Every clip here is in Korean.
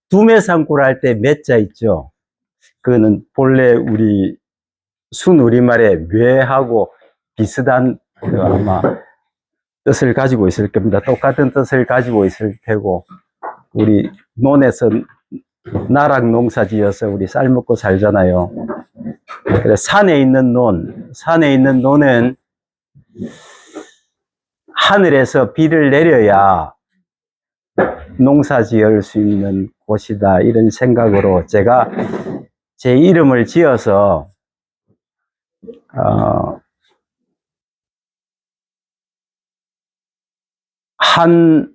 두매상구를 할 때 매자 있죠. 그거는 본래 우리 순우리말의 뇌하고 비슷한 아마 뜻을 가지고 있을 겁니다. 똑같은 뜻을 가지고 있을 테고, 우리 논에서 나락 농사 지어서 우리 쌀 먹고 살잖아요. 그래서 산에 있는 논은 하늘에서 비를 내려야 농사 지을 수 있는 곳이다, 이런 생각으로 제가 제 이름을 지어서 한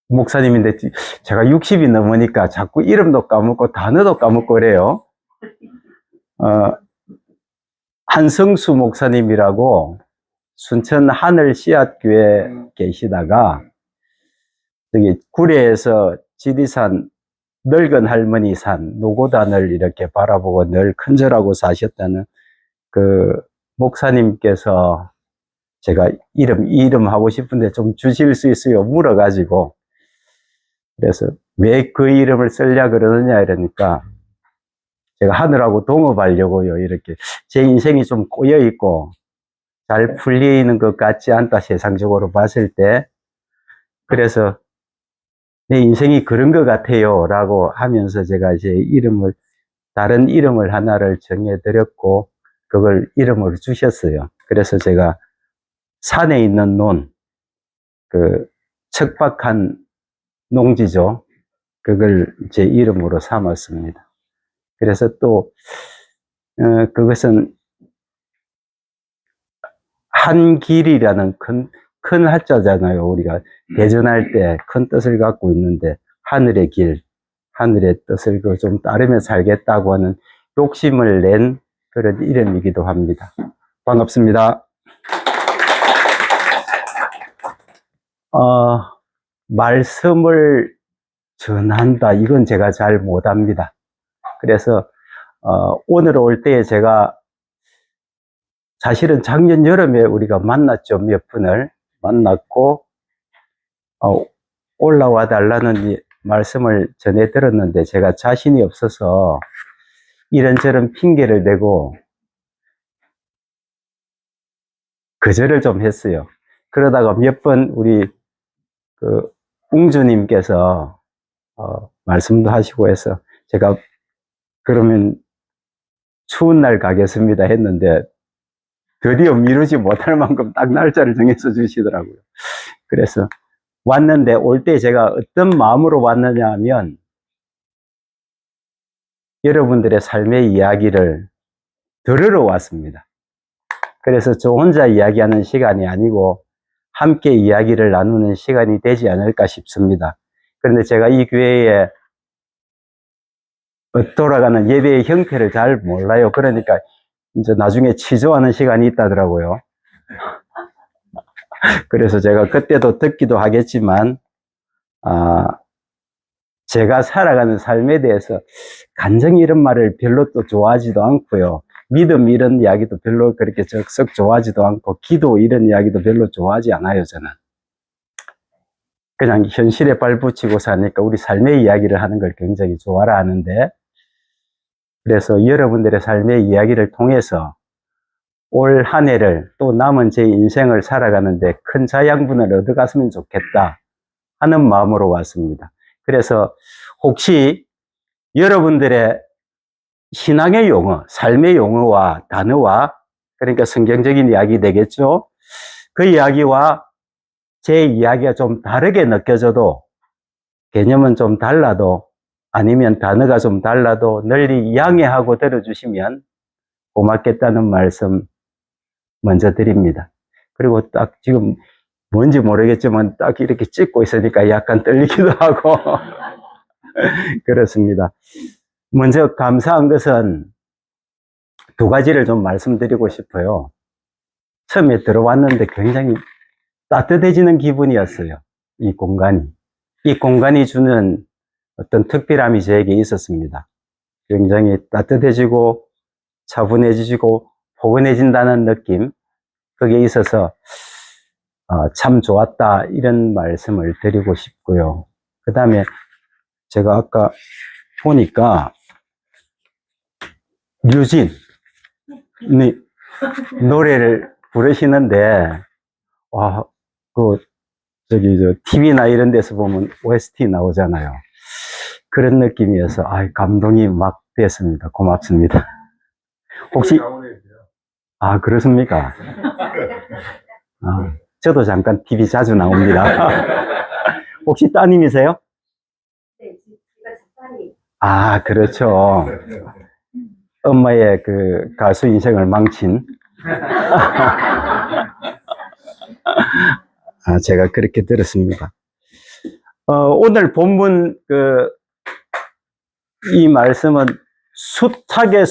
목사님인데, 제가 60이 넘으니까 자꾸 이름도 까먹고 단어도 까먹고 그래요. 한성수 목사님이라고 순천 하늘 씨앗교회 계시다가 저기 구례에서 지리산 늙은 할머니 산 노고단을 이렇게 바라보고 늘 큰절하고 사셨다는 그 목사님께서 제가 이 이름 하고 싶은데 좀 주실 수 있어요? 물어가지고, 그래서 왜 그 이름을 쓰려 그러느냐 이러니까 제가 하늘하고 동업하려고요. 이렇게 제 인생이 좀 꼬여 있고 잘 풀리는 것 같지 않다, 세상적으로 봤을 때. 그래서 내 인생이 그런 것 같아요 라고 하면서 제가 제 이름을, 다른 이름을 하나를 정해드렸고 그걸 이름으로 주셨어요. 그래서 제가 산에 있는 논, 그 척박한 농지죠, 그걸 제 이름으로 삼았습니다. 그래서 또 그것은 한길이라는 큰 한자잖아요. 우리가 대전할 때 큰 뜻을 갖고 있는데, 하늘의 길, 하늘의 뜻을 좀 따르며 살겠다고 하는 욕심을 낸 그런 이름이기도 합니다. 반갑습니다. 말씀을 전한다, 이건 제가 잘 못합니다. 그래서 오늘 올 때에 제가 사실은 작년 여름에 우리가 만났죠. 몇 분을 만났고 올라와 달라는 말씀을 전해 들었는데, 제가 자신이 없어서 이런저런 핑계를 대고 거절을 좀 했어요. 그러다가 몇 번 우리 그 웅주님께서 말씀도 하시고 해서 제가 그러면 추운 날 가겠습니다 했는데, 드디어 미루지 못할 만큼 딱 날짜를 정해서 주시더라고요. 그래서 왔는데, 올 때 제가 어떤 마음으로 왔느냐 하면, 여러분들의 삶의 이야기를 들으러 왔습니다. 그래서 저 혼자 이야기하는 시간이 아니고 함께 이야기를 나누는 시간이 되지 않을까 싶습니다. 그런데 제가 이 교회에 돌아가는 예배의 형태를 잘 몰라요. 그러니까 이제 나중에 취조하는 시간이 있다더라고요. 그래서 제가 그때도 듣기도 하겠지만, 제가 살아가는 삶에 대해서 간증 이런 말을 별로 또 좋아하지도 않고요. 믿음 이런 이야기도 별로 그렇게 썩 좋아하지도 않고, 기도 이런 이야기도 별로 좋아하지 않아요, 저는. 그냥 현실에 발붙이고 사니까 우리 삶의 이야기를 하는 걸 굉장히 좋아라 하는데, 그래서 여러분들의 삶의 이야기를 통해서 올 한 해를, 또 남은 제 인생을 살아가는데 큰 자양분을 얻어갔으면 좋겠다 하는 마음으로 왔습니다. 그래서 혹시 여러분들의 신앙의 용어, 삶의 용어와 단어와, 그러니까 성경적인 이야기 되겠죠? 그 이야기와 제 이야기가 좀 다르게 느껴져도, 개념은 좀 달라도, 아니면 단어가 좀 달라도 널리 양해하고 들어주시면 고맙겠다는 말씀 먼저 드립니다. 그리고 딱 지금 뭔지 모르겠지만 딱 이렇게 찍고 있으니까 약간 떨리기도 하고 그렇습니다. 먼저 감사한 것은 두 가지를 좀 말씀드리고 싶어요. 처음에 들어왔는데 굉장히 따뜻해지는 기분이었어요. 이 공간이 주는 어떤 특별함이 저에게 있었습니다. 굉장히 따뜻해지고 차분해지고 포근해진다는 느낌, 그게 있어서 참 좋았다, 이런 말씀을 드리고 싶고요. 그 다음에 제가 아까 보니까 류진이 노래를 부르시는데, 와, TV나 이런 데서 보면 OST 나오잖아요. 그런 느낌이어서, 감동이 막 됐습니다. 고맙습니다. 혹시, 그렇습니까? 저도 잠깐 TV 자주 나옵니다. 혹시 따님이세요? 네, 제가 작가님. 그렇죠. 엄마의 그 가수 인생을 망친. 제가 그렇게 들었습니다. 오늘 본문 이 말씀은 숱하게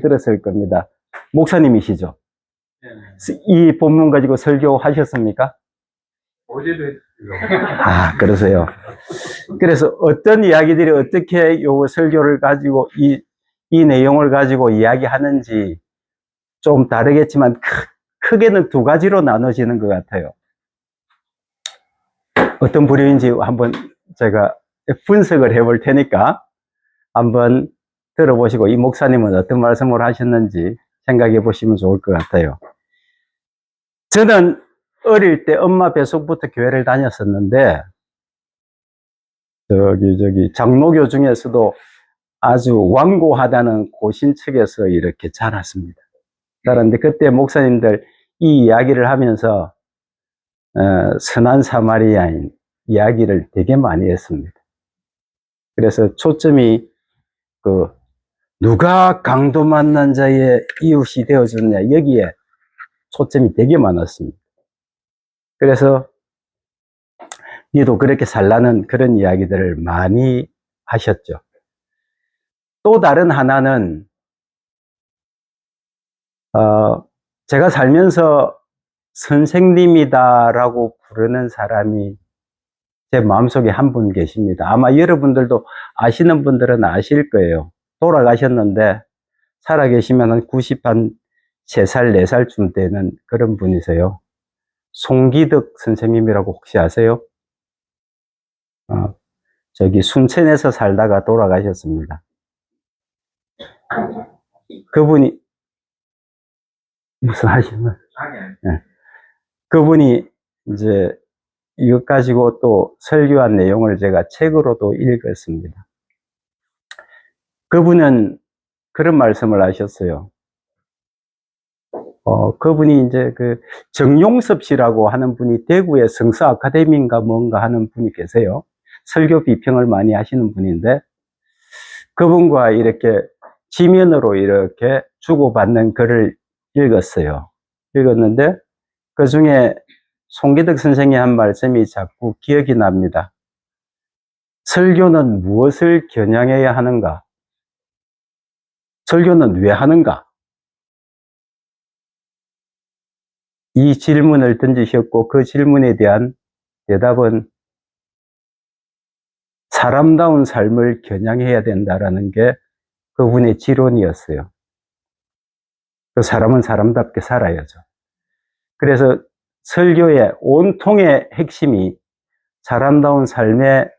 들었을 겁니다. 목사님이시죠? 네. 이 본문 가지고 설교하셨습니까? 어제도 했어요. 그러세요. 그래서 어떤 이야기들이 어떻게 요 설교를 가지고 이 내용을 가지고 이야기하는지 좀 다르겠지만 크게는 두 가지로 나눠지는 것 같아요. 어떤 부류인지 한번 제가 분석을 해볼 테니까 한번 들어보시고 이 목사님은 어떤 말씀을 하셨는지 생각해 보시면 좋을 것 같아요. 저는 어릴 때 엄마 뱃속부터 교회를 다녔었는데 장로교 중에서도 아주 완고하다는 고신측에서 이렇게 자랐습니다. 그런데 그때 목사님들 이 이야기를 하면서 선한 사마리아인 이야기를 되게 많이 했습니다. 그래서 초점이 누가 강도 만난 자의 이웃이 되어줬냐 여기에 초점이 되게 많았습니다. 그래서 니도 그렇게 살라는 그런 이야기들을 많이 하셨죠. 또 다른 하나는 제가 살면서 선생님이다라고 부르는 사람이 제 마음속에 한 분 계십니다. 아마 여러분들도 아시는 분들은 아실 거예요. 돌아가셨는데 살아계시면 한 93살, 4살쯤 되는 그런 분이세요. 송기덕 선생님이라고 혹시 아세요? 순천에서 살다가 돌아가셨습니다. 그분이 무슨 하시는? 네. 그분이 이제 이것 가지고 또 설교한 내용을 제가 책으로도 읽었습니다. 그분은 그런 말씀을 하셨어요. 그분이 이제 정용섭 씨라고 하는 분이 대구의 성서 아카데미인가 뭔가 하는 분이 계세요. 설교 비평을 많이 하시는 분인데 그분과 이렇게 지면으로 이렇게 주고받는 글을 읽었어요. 읽었는데 그 중에 송기덕 선생이 한 말씀이 자꾸 기억이 납니다. 설교는 무엇을 겨냥해야 하는가? 설교는 왜 하는가? 이 질문을 던지셨고 그 질문에 대한 대답은 사람다운 삶을 겨냥해야 된다라는 게 그분의 지론이었어요. 그 사람은 사람답게 살아야죠. 그래서 설교의 온통의 핵심이 사람다운 삶에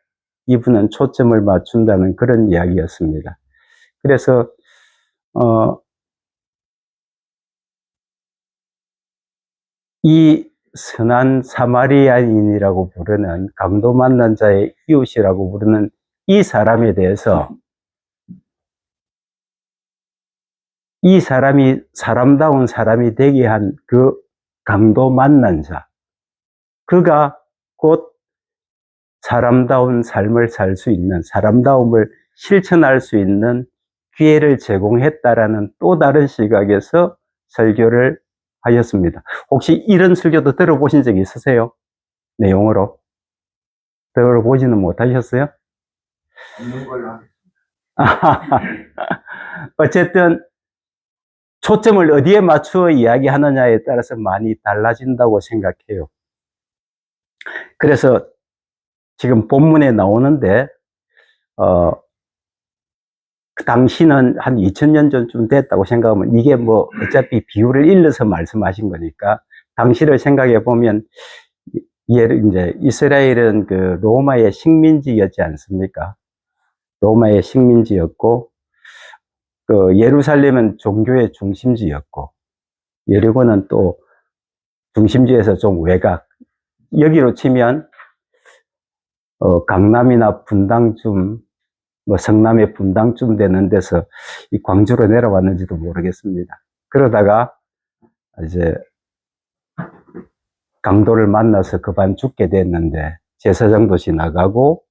이분은 초점을 맞춘다는 그런 이야기였습니다. 그래서 이 선한 사마리아인이라고 부르는 강도 만난 자의 이웃이라고 부르는 이 사람에 대해서 이 사람이 사람다운 사람이 되게 한 그 강도 만난 자, 그가 곧 사람다운 삶을 살 수 있는, 사람다움을 실천할 수 있는 기회를 제공했다라는 또 다른 시각에서 설교를 하였습니다. 혹시 이런 설교도 들어보신 적 있으세요? 내용으로? 들어보지는 못하셨어요? 없는 걸로 하겠습니다. 어쨌든 초점을 어디에 맞추어 이야기하느냐에 따라서 많이 달라진다고 생각해요. 그래서 지금 본문에 나오는데 그 당시는 한 2000년 전쯤 됐다고 생각하면 이게 어차피 비유를 일러서 말씀하신 거니까 당시를 생각해 보면 이제 이스라엘은 그 로마의 식민지였지 않습니까? 로마의 식민지였고, 그 예루살렘은 종교의 중심지였고, 여리고는 또 중심지에서 좀 외곽, 여기로 치면 강남이나 분당쯤, 뭐 성남의 분당쯤 되는 데서 이 광주로 내려왔는지도 모르겠습니다. 그러다가 이제 강도를 만나서 그만 죽게 됐는데, 제사장도 지나가고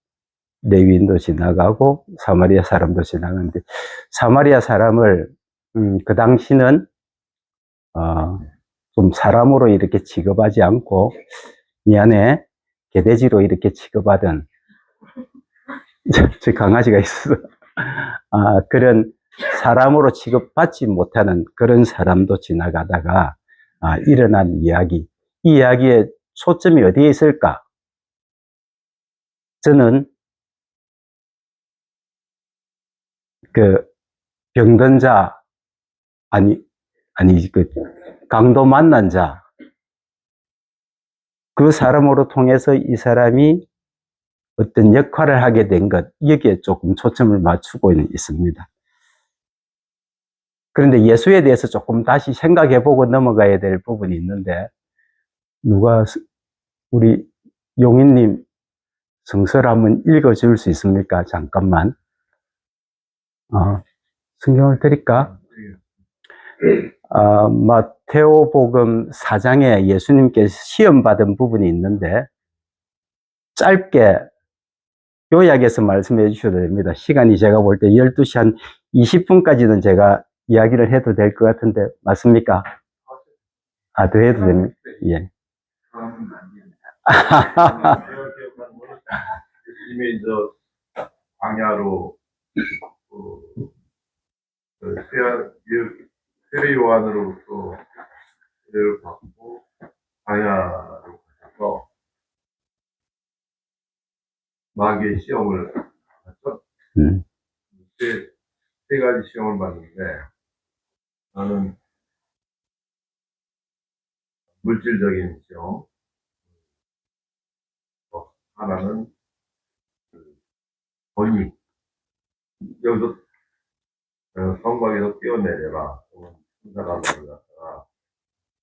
레위인도 지나가고 사마리아 사람도 지나가는데, 사마리아 사람을 그 당시는 좀 사람으로 이렇게 취급하지 않고 미안해 개돼지로 이렇게 취급하던 저 강아지가 있어. 그런 사람으로 취급받지 못하는 그런 사람도 지나가다가 일어난 이야기. 이 이야기의 초점이 어디에 있을까? 저는 그 병든 자, 그 강도 만난 자, 그 사람으로 통해서 이 사람이 어떤 역할을 하게 된 것, 여기에 조금 초점을 맞추고 있습니다. 그런데 예수에 대해서 조금 다시 생각해보고 넘어가야 될 부분이 있는데, 우리 용인님 성서를 한번 읽어줄 수 있습니까? 잠깐만. 성경을 드릴까? 마테오복음 4장에 예수님께서 시험받은 부분이 있는데, 짧게 요약해서 말씀해 주셔도 됩니다. 시간이 제가 볼 때 12시 한 20분까지는 제가 이야기를 해도 될 것 같은데, 맞습니까? 더 해도 됩니다. 예. 예수님이 광야로 세례 요한으로부터 세례를 받고 광야로 가셔서 마귀의 시험을 받았죠. 세 가지 시험을 받는데, 나는 물질적인 시험, 하나는 권위, 여기서 성곽에서 뛰어내려라, 천사가 너를 갖다가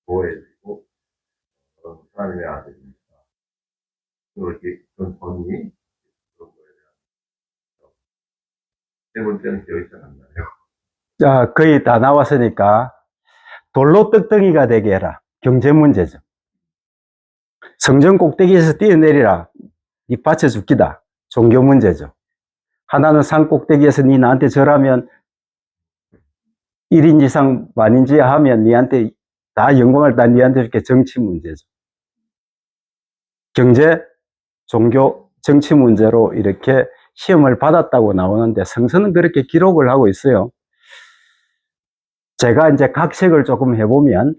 보호해주고 하나님의 아들입니다. 이렇게 그런 권위, 그런 거에 대한 세 번째는 기억이 잘 안 나요. 자, 거의 다 나왔으니까 돌로 떡덩이가 되게 해라. 경제 문제죠. 성전 꼭대기에서 뛰어내리라. 니 받쳐 죽기다. 종교 문제죠. 하나는 산 꼭대기에서 니 나한테 절하면 1인지상 만인지 하면 니한테 다 영광을 다 니한테 줄게. 정치 문제죠. 경제, 종교, 정치 문제로 이렇게 시험을 받았다고 나오는데, 성서는 그렇게 기록을 하고 있어요. 제가 이제 각색을 좀 해보면,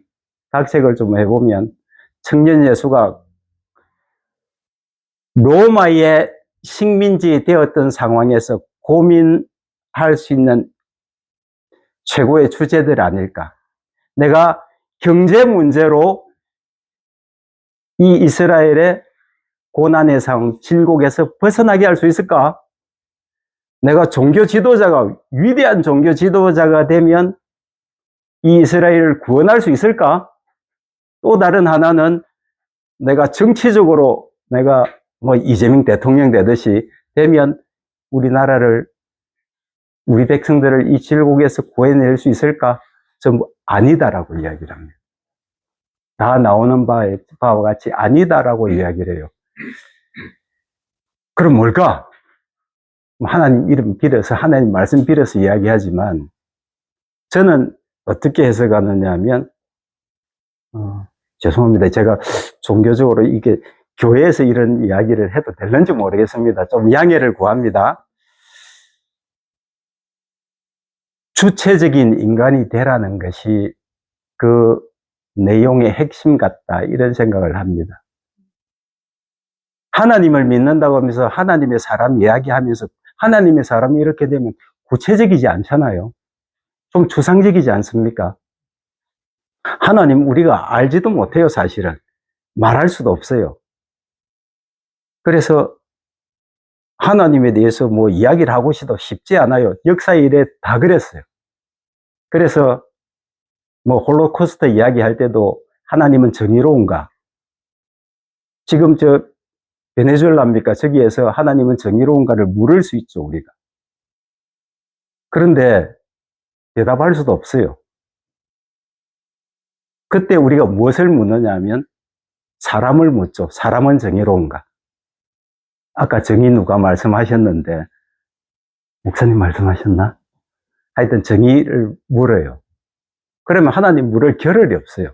청년 예수가 로마의 식민지 되었던 상황에서 고민할 수 있는 최고의 주제들 아닐까. 내가 경제 문제로 이 이스라엘의 고난의 상황, 질곡에서 벗어나게 할 수 있을까? 내가 종교 지도자가, 위대한 종교 지도자가 되면 이 이스라엘을 구원할 수 있을까? 또 다른 하나는 내가 정치적으로 내가 뭐 이재명 대통령 되듯이 되면 우리나라를, 우리 백성들을 이 질곡에서 구해낼 수 있을까? 전부 아니다라고 이야기를 합니다. 다 나오는 바와 같이 아니다라고 이야기를 해요. 그럼 뭘까? 하나님 이름 빌어서, 하나님 말씀 빌어서 이야기하지만, 저는 어떻게 해석하느냐 하면, 죄송합니다. 제가 종교적으로 이게 교회에서 이런 이야기를 해도 될는지 모르겠습니다. 좀 양해를 구합니다. 주체적인 인간이 되라는 것이 그 내용의 핵심 같다, 이런 생각을 합니다. 하나님을 믿는다고 하면서 하나님의 사람 이야기하면서 하나님의 사람이 이렇게 되면 구체적이지 않잖아요. 좀 추상적이지 않습니까? 하나님 우리가 알지도 못해요. 사실은 말할 수도 없어요. 그래서 하나님에 대해서 뭐 이야기를 하고 싶어도 쉽지 않아요. 역사 일에 다 그랬어요. 그래서 뭐 홀로코스트 이야기할 때도 하나님은 정의로운가? 지금 저 베네수엘라입니까? 저기에서 하나님은 정의로운가를 물을 수 있죠, 우리가. 그런데 대답할 수도 없어요. 그때 우리가 무엇을 묻느냐 하면 사람을 묻죠. 사람은 정의로운가? 아까 정의 누가 말씀하셨는데 목사님 말씀하셨나? 하여튼 정의를 물어요. 그러면 하나님 물을 겨를이 없어요.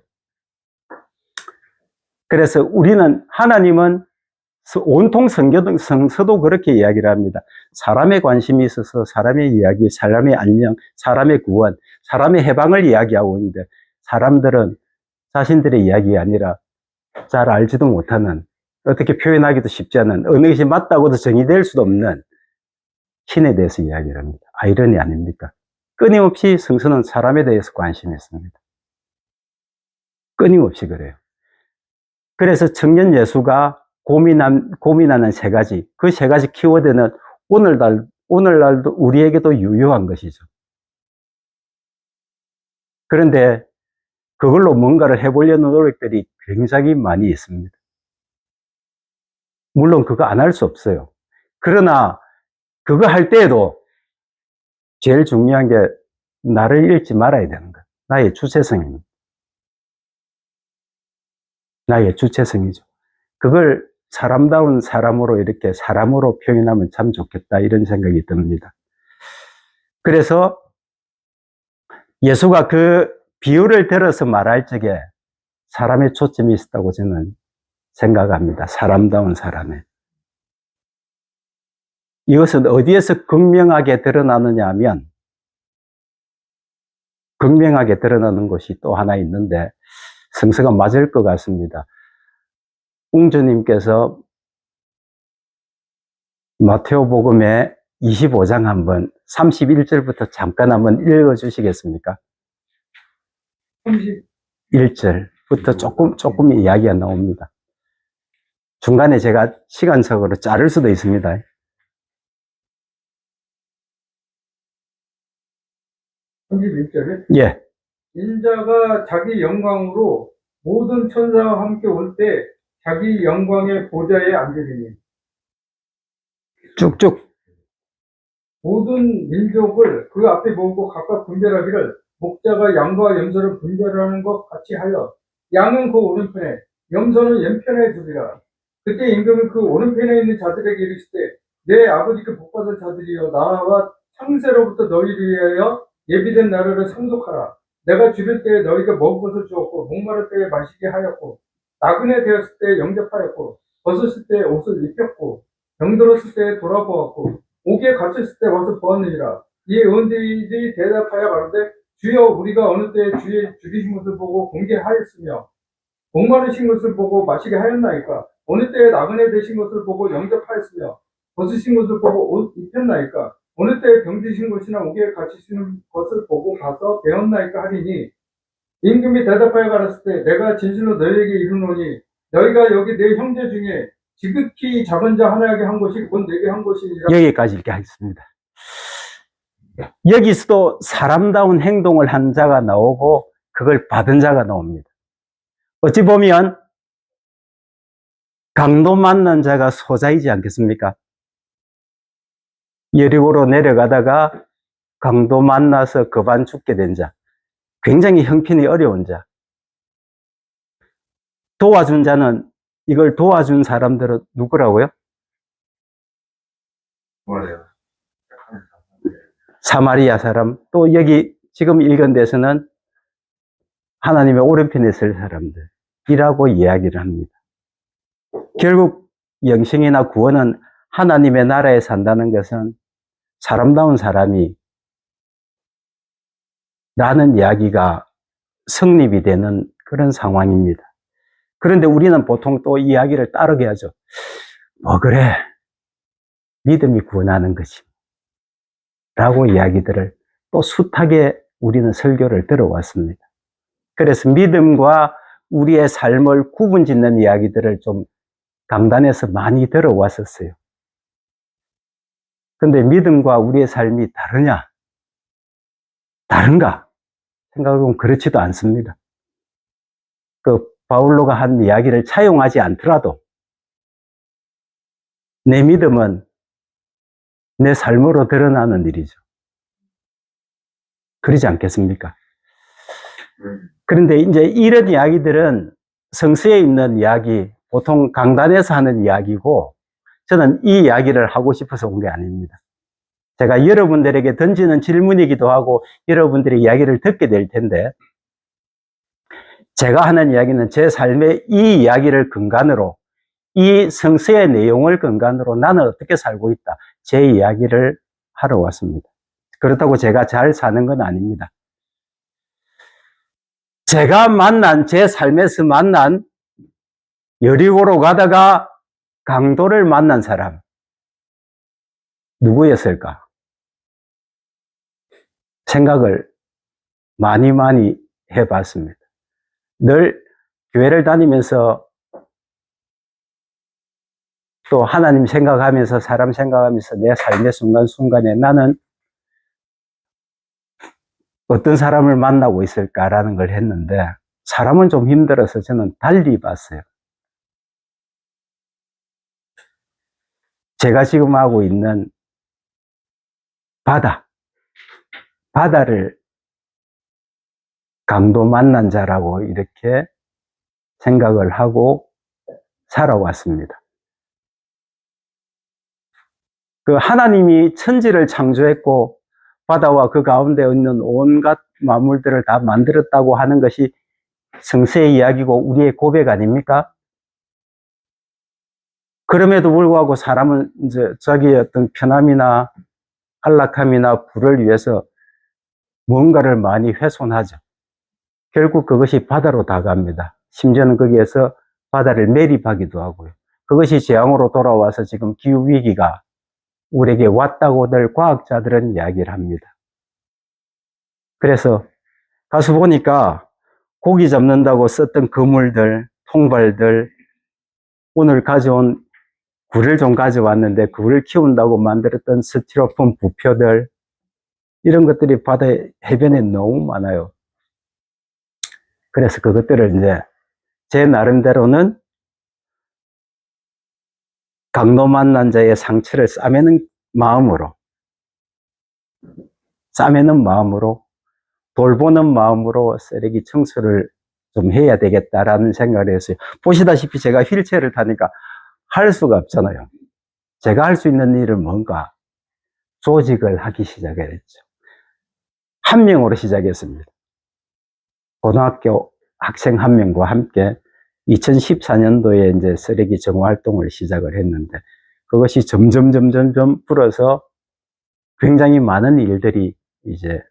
그래서 우리는 하나님은 온통 성서도 그렇게 이야기를 합니다. 사람의 관심이 있어서 사람의 이야기, 사람의 안녕, 사람의 구원, 사람의 해방을 이야기하고 있는데 사람들은 자신들의 이야기가 아니라 잘 알지도 못하는, 어떻게 표현하기도 쉽지 않은, 어느 것이 맞다고도 정의될 수도 없는 신에 대해서 이야기를 합니다. 아이러니 아닙니까? 끊임없이 성서는 사람에 대해서 관심이 있습니다. 끊임없이 그래요. 그래서 청년 예수가 고민하는 세 가지, 그 세 가지 키워드는 오늘날도 우리에게도 유효한 것이죠. 그런데 그걸로 뭔가를 해보려는 노력들이 굉장히 많이 있습니다. 물론 그거 안 할 수 없어요. 그러나 그거 할 때에도 제일 중요한 게 나를 잃지 말아야 되는 것. 나의 주체성입니다. 나의 주체성이죠. 그걸 사람다운 사람으로 이렇게 사람으로 표현하면 참 좋겠다 이런 생각이 듭니다. 그래서 예수가 그 비유를 들어서 말할 적에 사람의 초점이 있었다고 저는 생각합니다. 사람다운 사람에. 이것은 어디에서 극명하게 드러나느냐 하면 극명하게 드러나는 것이 또 하나 있는데 성서가 맞을 것 같습니다. 웅주님께서 마테오복음의 25장 한번 31절부터 잠깐 한번 읽어 주시겠습니까? 31절부터 조금 이야기가 나옵니다. 중간에 제가 시간적으로 자를 수도 있습니다. 31절에 예. 인자가 자기 영광으로 모든 천사와 함께 올 때 자기 영광의 보좌에 앉으리니 쭉쭉. 모든 민족을 그 앞에 모으고 각각 분별하기를 목자가 양과 염소를 분별하는 것 같이 하여 양은 그 오른편에 염소는 왼편에 두리라. 그때 임금은 그 오른편에 있는 자들에게 이르시되 내 아버지께 복받은 자들이여 나와 창세로부터 너희를 위하여 예비된 나라를 상속하라. 내가 죽을 때에 너희가 먹을 것을 주었고 목마를 때에 마시게 하였고 나그네 되었을 때에 영접하였고 벗었을 때에 옷을 입혔고 병들었을 때에 돌아보았고 옥에 갇혔을 때 와서 보았느니라. 이 의원들이 대답하여 가로되 주여 우리가 어느 때에 주의 죽이신 것을 보고 공개하였으며 목마르신 것을 보고 마시게 하였나이까. 어느 때에 나그네 되신 것을 보고 영접하였으며 벗으신 것을 보고 옷 입혔나이까. 어느 때에 병드신 것이나 옥에 갇히시는 것을 보고 가서 배웠나이까 하리니 임금이 대답하여 가랐을 때 내가 진실로 너희에게 이르노니 너희가 여기 내 형제 중에 지극히 작은 자 하나에게 한 것이 곧 내게 한 것이니라. 여기까지 이렇게 하겠습니다. 여기서도 사람다운 행동을 한 자가 나오고 그걸 받은 자가 나옵니다. 어찌 보면 강도 만난 자가 소자이지 않겠습니까? 여리고로 내려가다가 강도 만나서 거반 죽게 된 자, 굉장히 형편이 어려운 자, 도와준 자는, 이걸 도와준 사람들은 누구라고요? 뭐래요? 사마리아 사람, 또 여기 지금 읽은 데서는 하나님의 오른편에 설 사람들이라고 이야기를 합니다. 결국 영생이나 구원은 하나님의 나라에 산다는 것은 사람다운 사람이 라는 이야기가 성립이 되는 그런 상황입니다. 그런데 우리는 보통 또 이야기를 따르게 하죠. 뭐 그래, 믿음이 구원하는 것이 라고 이야기들을 또 숱하게 우리는 설교를 들어왔습니다. 그래서 믿음과 우리의 삶을 구분짓는 이야기들을 좀 강단에서 많이 들어왔었어요. 근데 믿음과 우리의 삶이 다르냐? 다른가? 생각해보면 그렇지도 않습니다. 그 바울로가 한 이야기를 차용하지 않더라도 내 믿음은 내 삶으로 드러나는 일이죠. 그러지 않겠습니까? 그런데 이제 이런 이야기들은 성서에 있는 이야기, 보통 강단에서 하는 이야기고, 저는 이 이야기를 하고 싶어서 온 게 아닙니다. 제가 여러분들에게 던지는 질문이기도 하고, 여러분들의 이야기를 듣게 될 텐데, 제가 하는 이야기는 제 삶의 이 이야기를 근간으로, 이 성서의 내용을 근간으로 나는 어떻게 살고 있다. 제 이야기를 하러 왔습니다. 그렇다고 제가 잘 사는 건 아닙니다. 제가 만난, 제 삶에서 만난 여리고로 가다가 강도를 만난 사람, 누구였을까? 생각을 많이 해봤습니다. 늘 교회를 다니면서 또 하나님 생각하면서 사람 생각하면서 내 삶의 순간순간에 나는 어떤 사람을 만나고 있을까라는 걸 했는데 사람은 좀 힘들어서 저는 달리 봤어요. 제가 지금 하고 있는 바다를 강도 만난 자라고 이렇게 생각을 하고 살아왔습니다. 그 하나님이 천지를 창조했고 바다와 그 가운데 있는 온갖 만물들을 다 만들었다고 하는 것이 성서의 이야기고 우리의 고백 아닙니까? 그럼에도 불구하고 사람은 이제 자기의 어떤 편함이나 안락함이나 부를 위해서 뭔가를 많이 훼손하죠. 결국 그것이 바다로 다 갑니다. 심지어는 거기에서 바다를 매립하기도 하고요. 그것이 재앙으로 돌아와서 지금 기후위기가 우리에게 왔다고들 과학자들은 이야기를 합니다. 그래서 가서 보니까 고기 잡는다고 썼던 그물들, 통발들, 오늘 가져온 굴을 좀 가져왔는데 굴을 키운다고 만들었던 스티로폼 부표들, 이런 것들이 바다에 해변에 너무 많아요. 그래서 그것들을 이제 제 나름대로는 강도 만난 자의 상처를 싸매는 마음으로, 돌보는 마음으로 쓰레기 청소를 좀 해야 되겠다라는 생각을 했어요. 보시다시피 제가 휠체어를 타니까 할 수가 없잖아요. 제가 할 수 있는 일은 뭔가 조직을 하기 시작했죠. 한 명으로 시작했습니다. 고등학교 학생 한 명과 함께 2014년도에 이제 쓰레기 정화 활동을 시작을 했는데 그것이 점점 불어서 굉장히 많은 일들이 이제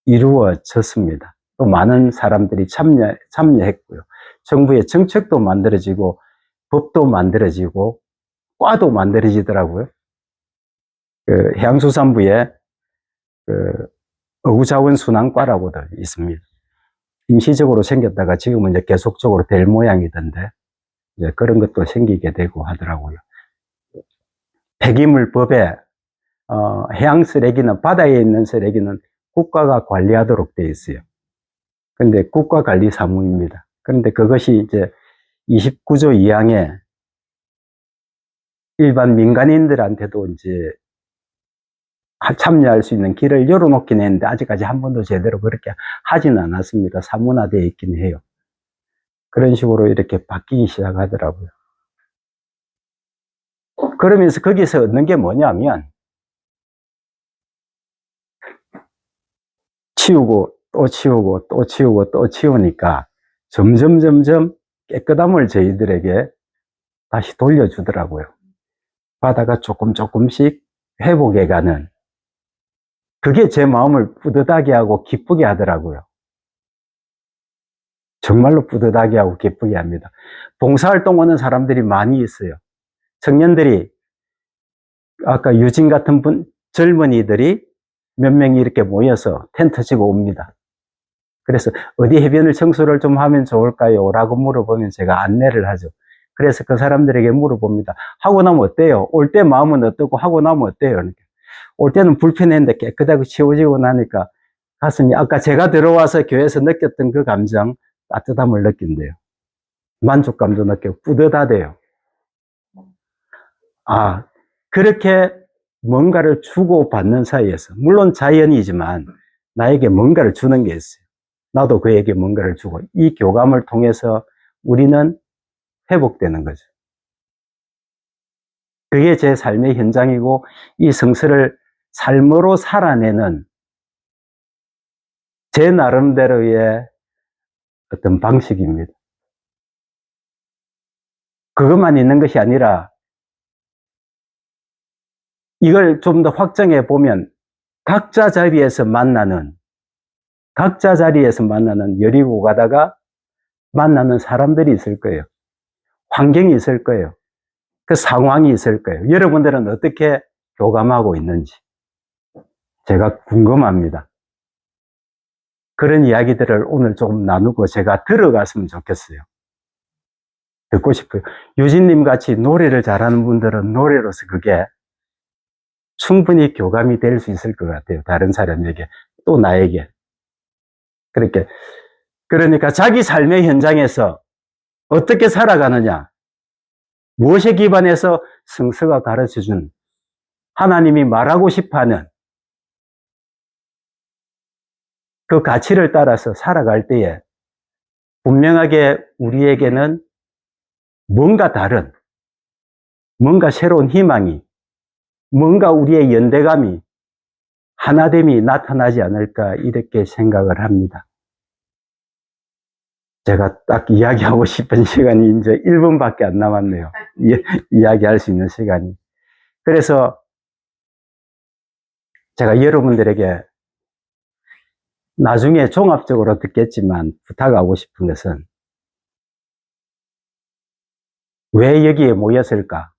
이루어졌습니다. 또 많은 사람들이 참여했고요. 정부의 정책도 만들어지고 법도 만들어지고 과도 만들어지더라고요. 그 해양수산부에 그 어구자원순환과라고도 있습니다. 임시적으로 생겼다가 지금은 이제 계속적으로 될 모양이던데 이제 그런 것도 생기게 되고 하더라고요. 폐기물법에 해양 쓰레기는 바다에 있는 쓰레기는 국가가 관리하도록 되어 있어요. 그런데 국가관리사무입니다. 그런데 그것이 이제 29조 2항에 일반 민간인들한테도 이제 참여할 수 있는 길을 열어놓긴 했는데 아직까지 한 번도 제대로 그렇게 하지는 않았습니다. 사문화되어 있긴 해요. 그런 식으로 이렇게 바뀌기 시작하더라고요. 그러면서 거기서 얻는 게 뭐냐면 치우고 또 치우고 또 치우고 또 치우니까 점점 깨끗함을 저희들에게 다시 돌려주더라고요. 바다가 조금씩 회복해가는, 그게 제 마음을 뿌듯하게 하고 기쁘게 하더라고요. 정말로 뿌듯하게 하고 기쁘게 합니다. 봉사활동 오는 사람들이 많이 있어요. 청년들이, 아까 유진 같은 젊은이들이 몇 명이 이렇게 모여서 텐트 치고 옵니다. 그래서 어디 해변을 청소를 좀 하면 좋을까요? 라고 물어보면 제가 안내를 하죠. 그래서 그 사람들에게 물어봅니다. 하고 나면 어때요? 올 때 마음은 어떻고 하고 나면 어때요? 그러니까 올 때는 불편했는데 깨끗하고 치워지고 나니까 가슴이 아까 제가 들어와서 교회에서 느꼈던 그 감정, 따뜻함을 느낀대요. 만족감도 느끼고 뿌듯하대요. 아, 그렇게 뭔가를 주고 받는 사이에서, 물론 자연이지만 나에게 뭔가를 주는 게 있어요. 나도 그에게 뭔가를 주고, 이 교감을 통해서 우리는 회복되는 거죠. 그게 제 삶의 현장이고, 이 성서를 삶으로 살아내는 제 나름대로의 어떤 방식입니다. 그것만 있는 것이 아니라, 이걸 좀 더 확장해 보면, 각자 자리에서 만나는 여리고 가다가 만나는 사람들이 있을 거예요. 환경이 있을 거예요. 그 상황이 있을 거예요. 여러분들은 어떻게 교감하고 있는지 제가 궁금합니다. 그런 이야기들을 오늘 조금 나누고 제가 들어갔으면 좋겠어요. 듣고 싶어요. 유진님 같이 노래를 잘하는 분들은 노래로서 그게 충분히 교감이 될 수 있을 것 같아요. 다른 사람에게, 또 나에게. 그러니까 자기 삶의 현장에서 어떻게 살아가느냐, 무엇에 기반해서 성서가 가르쳐준 하나님이 말하고 싶어하는 그 가치를 따라서 살아갈 때에 분명하게 우리에게는 뭔가 다른, 뭔가 새로운 희망이, 뭔가 우리의 연대감이, 하나됨이 나타나지 않을까 이렇게 생각을 합니다. 제가 딱 이야기하고 싶은 시간이 이제 1분밖에 안 남았네요. 이야기할 수 있는 시간이. 그래서 제가 여러분들에게 나중에 종합적으로 듣겠지만 부탁하고 싶은 것은 왜 여기에 모였을까?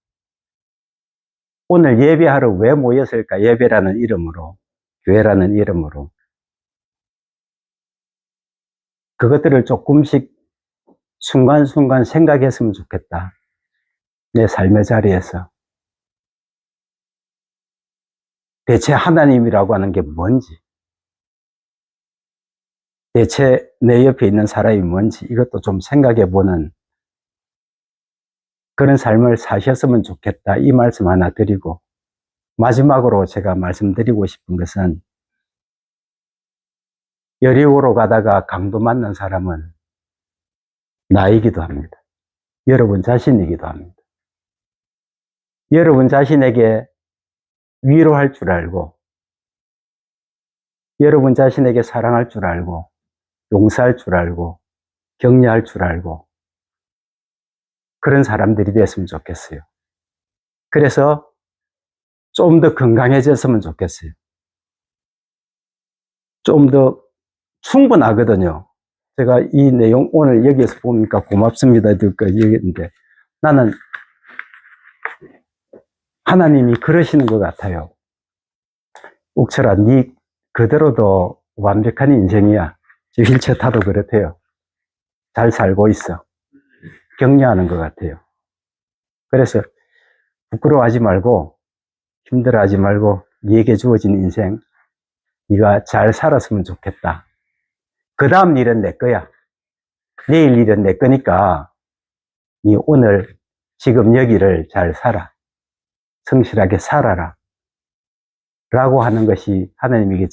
오늘 예배하러 왜 모였을까? 예배라는 이름으로, 교회라는 이름으로. 그것들을 조금씩 순간순간 생각했으면 좋겠다. 내 삶의 자리에서. 대체 하나님이라고 하는 게 뭔지, 대체 내 옆에 있는 사람이 뭔지 이것도 좀 생각해보는 그런 삶을 사셨으면 좋겠다. 이 말씀 하나 드리고, 마지막으로 제가 말씀드리고 싶은 것은 여리고로 가다가 강도 만난 사람은 나이기도 합니다. 여러분 자신이기도 합니다. 여러분 자신에게 위로할 줄 알고, 여러분 자신에게 사랑할 줄 알고, 용서할 줄 알고, 격려할 줄 알고, 그런 사람들이 됐으면 좋겠어요. 그래서 좀 더 건강해졌으면 좋겠어요. 좀 더 충분하거든요. 제가 이 내용 오늘 여기에서 보니까 고맙습니다. 얘기했는데 나는 하나님이 그러시는 것 같아요. 욱철아, 네 그대로도 완벽한 인생이야. 휠체어 타도 그렇대요. 잘 살고 있어. 격려하는 것 같아요. 그래서 부끄러워하지 말고 힘들어하지 말고 네게 주어진 인생 네가 잘 살았으면 좋겠다. 그 다음 일은 내 거야. 내일 일은 내 거니까 네 오늘 지금 여기를 잘 살아. 성실하게 살아라. 라고 하는 것이 하나님에게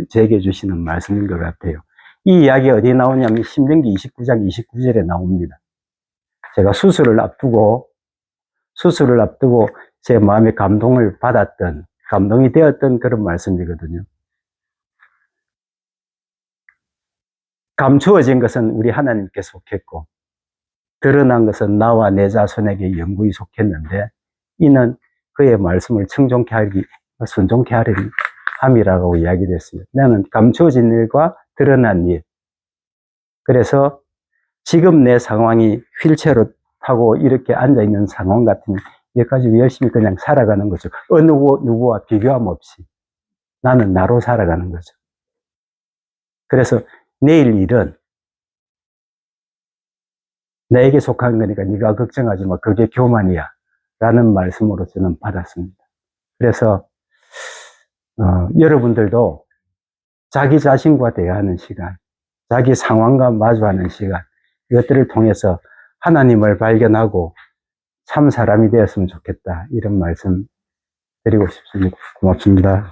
제게 주시는 말씀인 것 같아요. 이 이야기 어디에 나오냐면 신명기 29장 29절에 나옵니다. 제가 수술을 앞두고 제 마음에 감동이 되었던 그런 말씀이거든요. 감추어진 것은 우리 하나님께 속했고, 드러난 것은 나와 내 자손에게 영구히 속했는데, 이는 그의 말씀을 순종케 하리 함이라고 이야기됐어요. 나는 감추어진 일과 드러난 일. 그래서 지금 내 상황이 휠체어로 타고 이렇게 앉아있는 상황 같으면 여기까지 열심히 그냥 살아가는 거죠. 어느 누구와 비교함 없이. 나는 나로 살아가는 거죠. 그래서 내일 일은 내게 속한 거니까 네가 걱정하지 마. 그게 교만이야. 라는 말씀으로 저는 받았습니다. 그래서 여러분들도 자기 자신과 대화하는 시간, 자기 상황과 마주하는 시간, 이것들을 통해서 하나님을 발견하고 참 사람이 되었으면 좋겠다. 이런 말씀 드리고 싶습니다. 고맙습니다.